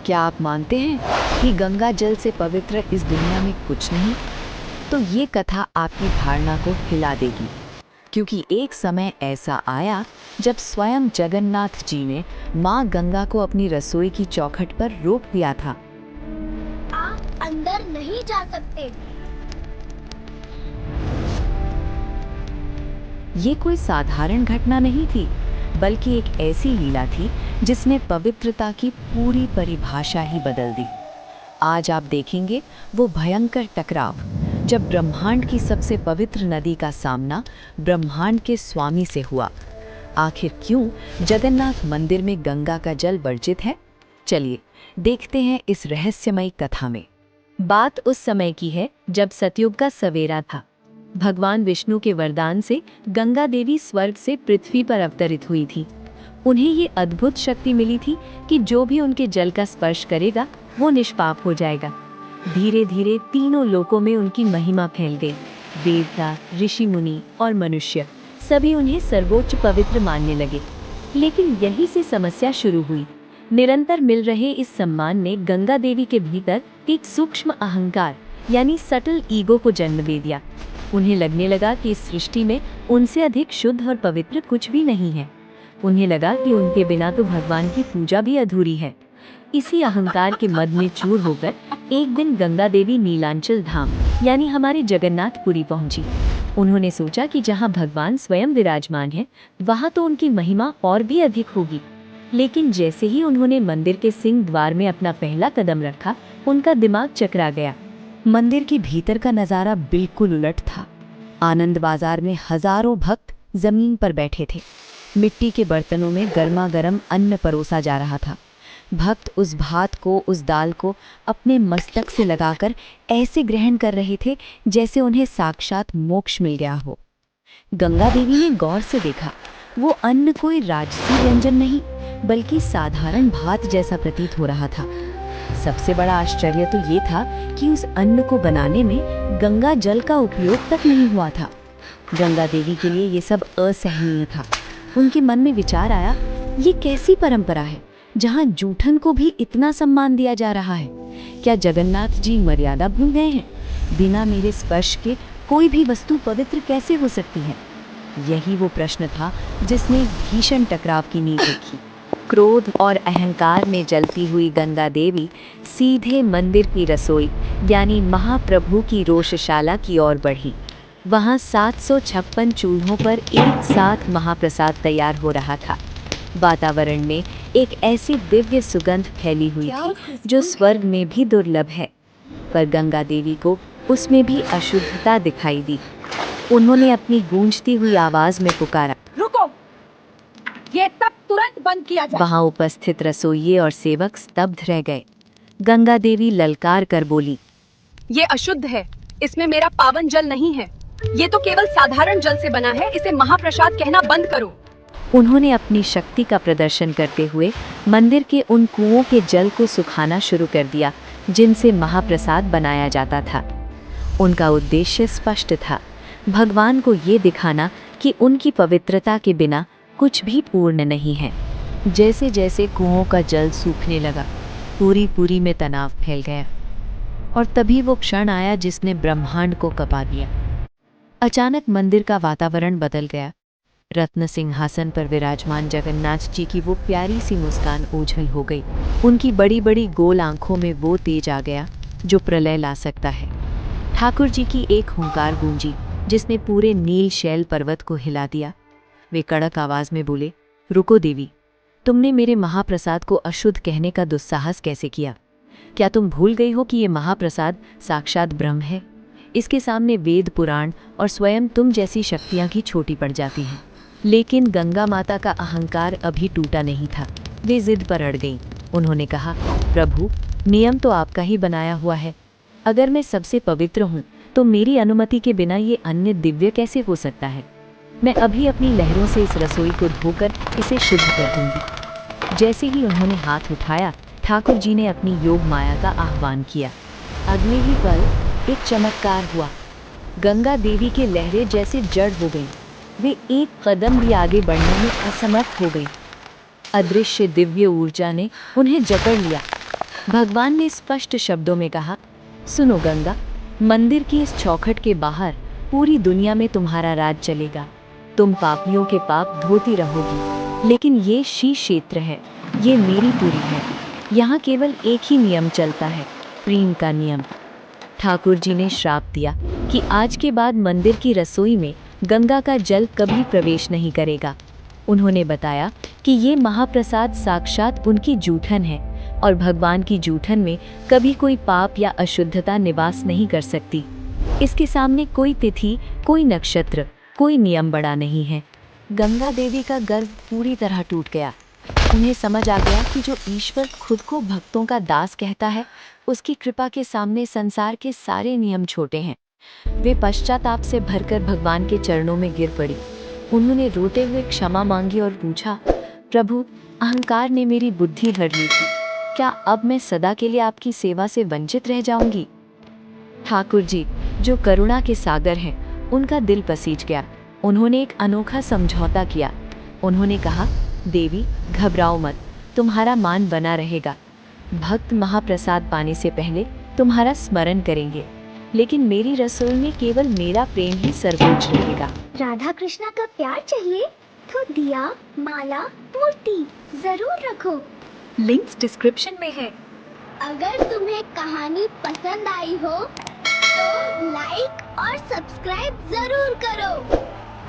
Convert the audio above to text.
क्या आप मानते हैं कि गंगा जल से पवित्र इस दुनिया में कुछ नहीं? तो ये कथा आपकी धारणा को हिला देगी, क्योंकि एक समय ऐसा आया जब स्वयं जगन्नाथ जी ने माँ गंगा को अपनी रसोई की चौखट पर रोक दिया था। आप अंदर नहीं जा सकते। ये कोई साधारण घटना नहीं थी, बल्कि एक ऐसी लीला थी जिसने पवित्रता की पूरी परिभाषा ही बदल दी। आज आप देखेंगे वो भयंकर टकराव जब ब्रह्मांड की सबसे पवित्र नदी का सामना ब्रह्मांड के स्वामी से हुआ। आखिर क्यों जगन्नाथ मंदिर में गंगा का जल वर्जित है? चलिए देखते हैं इस रहस्यमयी कथा में। बात उस समय की है जब सतयुग का सवेरा था। भगवान विष्णु के वरदान से गंगा देवी स्वर्ग से पृथ्वी पर अवतरित हुई थी। उन्हें ये अद्भुत शक्ति मिली थी कि जो भी उनके जल का स्पर्श करेगा वो निष्पाप हो जाएगा। धीरे धीरे तीनों लोकों में उनकी महिमा फैल गई। देवता, ऋषि मुनि और मनुष्य सभी उन्हें सर्वोच्च पवित्र मानने लगे। लेकिन यही से समस्या शुरू हुई। निरंतर मिल रहे इस सम्मान ने गंगा देवी के भीतर एक सूक्ष्म अहंकार यानी सटल ईगो को जन्म दे दिया। उन्हें लगने लगा कि इस सृष्टि में उनसे अधिक शुद्ध और पवित्र कुछ भी नहीं है। उन्हें लगा कि उनके बिना तो भगवान की पूजा भी अधूरी है। इसी अहंकार के मद में चूर होकर एक दिन गंगा देवी नीलांचल धाम यानी हमारे जगन्नाथपुरी पहुंची। उन्होंने सोचा कि जहां भगवान स्वयं विराजमान है, वहां तो उनकी महिमा और भी अधिक होगी। लेकिन जैसे ही उन्होंने मंदिर के सिंह द्वार में अपना पहला कदम रखा, उनका दिमाग चकरा गया। मंदिर के भीतर का नजारा बिल्कुल उलट था। आनंद बाजार में हजारों भक्त जमीन पर बैठे थे। मिट्टी के बर्तनों में गर्मा गर्म अन्न परोसा जा रहा था। भक्त उस भात को, उस दाल को अपने मस्तक से लगाकर ऐसे ग्रहण कर रहे थे जैसे उन्हें साक्षात मोक्ष मिल गया हो। गंगा देवी ने गौर से देखा, वो अन्न कोई राजसी व्यंजन नहीं, बल्कि साधारण भात जैसा प्रतीत हो रहा था। सबसे बड़ा आश्चर्य तो ये था कि उस अन्न को बनाने में गंगा जल का उपयोग तक नहीं हुआ था। गंगा देवी के लिए ये सब असहनीय था। उनके मन में विचार आया, ये कैसी परंपरा है जहाँ जूठन को भी इतना सम्मान दिया जा रहा है? क्या जगन्नाथ जी मर्यादा भूल गए हैं? बिना मेरे स्पर्श के कोई भी वस्तु पवित्र कैसे हो सकती है? यही वो प्रश्न था जिसने भीषण टकराव की नींव रखी। क्रोध और अहंकार में जलती हुई गंगा देवी सीधे मंदिर की रसोई यानी महाप्रभु की रोषशाला की ओर बढ़ी। वहां 756 चूल्हों पर एक साथ महाप्रसाद तैयार हो रहा था। वातावरण में एक ऐसी दिव्य सुगंध फैली हुई थी जो स्वर्ग में भी दुर्लभ है, पर गंगा देवी को उसमें भी अशुद्धता दिखाई दी। उन्होंने अपनी गूंजती हुई आवाज में पुकारा, रुको, ये तब तुरंत बंद किया जाए। वहां उपस्थित रसोइये और सेवक स्तब्ध रह गए। गंगा देवी ललकार कर बोली, ये अशुद्ध है, इसमें मेरा पावन जल नहीं है। ये तो केवल साधारण जल से बना है, इसे महाप्रसाद कहना बंद करो। उन्होंने अपनी शक्ति का प्रदर्शन करते हुए मंदिर के उन कुओं के जल को सुखाना शुरू कर दिया जिनसे महाप्रसाद बनाया जाता था। उनका उद्देश्य स्पष्ट था, भगवान को ये दिखाना कि उनकी पवित्रता के बिना कुछ भी पूर्ण नहीं है। जैसे जैसे कुओं का जल सूखने लगा, पूरी पूरी में तनाव फैल गया और तभी वो क्षण आया जिसने ब्रह्मांड को कपा दिया। अचानक मंदिर का वातावरण बदल गया। रत्न सिंहासन पर विराजमान जगन्नाथ जी की वो प्यारी सी मुस्कान ओझल हो गई। उनकी बड़ी बड़ी गोल आंखों में वो तेज आ गया जो प्रलय ला सकता है। ठाकुर जी की एक हुंकार गूंजी जिसने पूरे नील शैल पर्वत को हिला दिया। वे कड़क आवाज में बोले, रुको देवी, तुमने मेरे महाप्रसाद को अशुद्ध कहने का दुस्साहस कैसे किया? क्या तुम भूल गई हो कि ये महाप्रसाद साक्षात ब्रह्म है? इसके सामने वेद पुराण और स्वयं तुम जैसी शक्तियां की छोटी पड़ जाती हैं। लेकिन गंगा माता का अहंकार अभी टूटा नहीं था। वे जिद पर अड़ गईं। उन्होंने कहा, प्रभु, नियम तो आपका ही बनाया हुआ है। अगर मैं सबसे पवित्र हूँ तो मेरी अनुमति के बिना ये अन्न दिव्य कैसे हो सकता है? मैं अभी अपनी लहरों से इस रसोई को धोकर इसे शुद्ध कर दूंगी। जैसे ही उन्होंने हाथ उठाया, ठाकुर जी ने अपनी योग माया का आह्वान किया। अगले ही पल एक चमत्कार हुआ। गंगा देवी की लहरें जैसे जड़ हो गईं। वे एक कदम भी आगे बढ़ने में असमर्थ हो गई। अदृश्य दिव्य ऊर्जा ने उन्हें जकड़ लिया। भगवान ने स्पष्ट शब्दों में कहा, सुनो गंगा, मंदिर की इस चौखट के बाहर पूरी दुनिया में तुम्हारा राज चलेगा। तुम पापियों के पाप धोती रहोगी, लेकिन ये श्री क्षेत्र है, ये मेरी पुरी है। यहाँ केवल एक ही नियम चलता है, प्रेम का नियम। ठाकुर जी ने श्राप दिया कि आज के बाद मंदिर की रसोई में गंगा का जल कभी प्रवेश नहीं करेगा। उन्होंने बताया कि ये महाप्रसाद साक्षात उनकी जूठन है और भगवान की जूठन में कभी कोई पाप या अशुद्धता निवास नहीं कर सकती। इसके सामने कोई तिथि, कोई नक्षत्र, कोई नियम बड़ा नहीं है। गंगा देवी का गर्व पूरी तरह टूट गया। उन्हें समझ आ गया कि जो ईश्वर खुद को भक्तों का दास कहता है, उसकी कृपा के सामने संसार के सारे नियम छोटे हैं। वे पश्चाताप से भरकर भगवान के चरणों में गिर पड़ी। उन्होंने रोते हुए क्षमा मांगी और पूछा, प्रभु, अहंकार ने मेरी बुद्धि हर ली थी। क्या अब मैं सदा के लिए आपकी सेवा से वंचित रह जाऊंगी? ठाकुर जी, जो करुणा के सागर हैं, उनका दिल पसीज गया। उन्होंने एक अनोखा समझौता किया। उन्होंने कहा, देवी, घबराओ मत, तुम्हारा मान बना रहेगा। भक्त महाप्रसाद पाने से पहले तुम्हारा स्मरण करेंगे, लेकिन मेरी रसोई में केवल मेरा प्रेम ही सर्वोच्च रहेगा। राधा कृष्णा का प्यार चाहिए तो दिया, माला, मूर्ति जरूर रखो। लिंक्स डिस्क्रिप्शन में है। अगर तुम्हें कहानी पसंद आई हो तो लाइक और सब्सक्राइब जरूर करो।